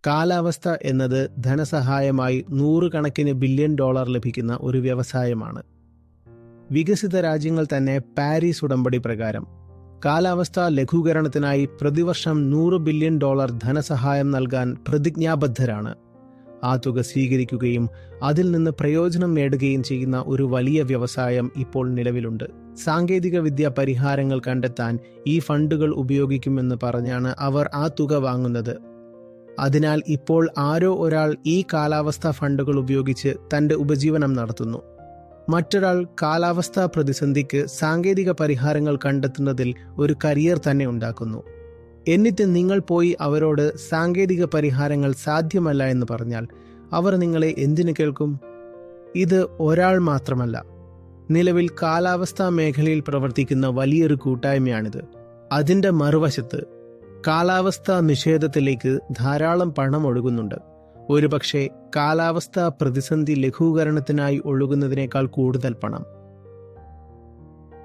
കാലാവസ്ഥ എന്നത് ധനസഹായമായി $100 ബില്യൺ ലഭിക്കുന്ന ഒരു വ്യവസായമാണ്. വികസിത രാജ്യങ്ങൾ തന്നെ പാരീസ് ഉടമ്പടി പ്രകാരം കാലാവസ്ഥാ ലഘൂകരണത്തിനായി പ്രതിവർഷം $100 ബില്യൺ ധനസഹായം നൽകാൻ പ്രതിജ്ഞാബദ്ധരാണ്. ആ തുക സ്വീകരിക്കുകയും അതിൽ നിന്ന് പ്രയോജനം നേടുകയും ചെയ്യുന്ന ഒരു വലിയ വ്യവസായം ഇപ്പോൾ നിലവിലുണ്ട്. സാങ്കേതിക വിദ്യ പരിഹാരങ്ങൾ കണ്ടെത്താൻ ഈ ഫണ്ടുകൾ ഉപയോഗിക്കുമെന്ന് പറഞ്ഞാണ് അവർ ആ തുക വാങ്ങുന്നത്. അതിനാൽ ഇപ്പോൾ ആരോ ഒരാൾ ഈ കാലാവസ്ഥാ ഫണ്ടുകൾ ഉപയോഗിച്ച് തന്റെ ഉപജീവനം നടത്തുന്നു. മറ്റൊരാൾ കാലാവസ്ഥാ പ്രതിസന്ധിക്ക് സാങ്കേതിക പരിഹാരങ്ങൾ കണ്ടെത്തുന്നതിൽ ഒരു കരിയർ തന്നെ ഉണ്ടാക്കുന്നു. എന്നിട്ട് നിങ്ങൾ പോയി അവരോട് സാങ്കേതിക പരിഹാരങ്ങൾ സാധ്യമല്ല എന്ന് പറഞ്ഞാൽ അവർ നിങ്ങളെ എന്തിനു കേൾക്കും? ഇത് ഒരാൾ മാത്രമല്ല. നിലവിൽ കാലാവസ്ഥാ മേഖലയിൽ പ്രവർത്തിക്കുന്ന വലിയൊരു കൂട്ടായ്മയാണിത്. അതിൻ്റെ മറുവശത്ത് കാലാവസ്ഥാ നിഷേധത്തിലേക്ക് ധാരാളം പണം ഒഴുകുന്നുണ്ട്. ഒരുപക്ഷെ കാലാവസ്ഥാ പ്രതിസന്ധി ലഘൂകരണത്തിനായി ഒഴുകുന്നതിനേക്കാൾ കൂടുതൽ പണം.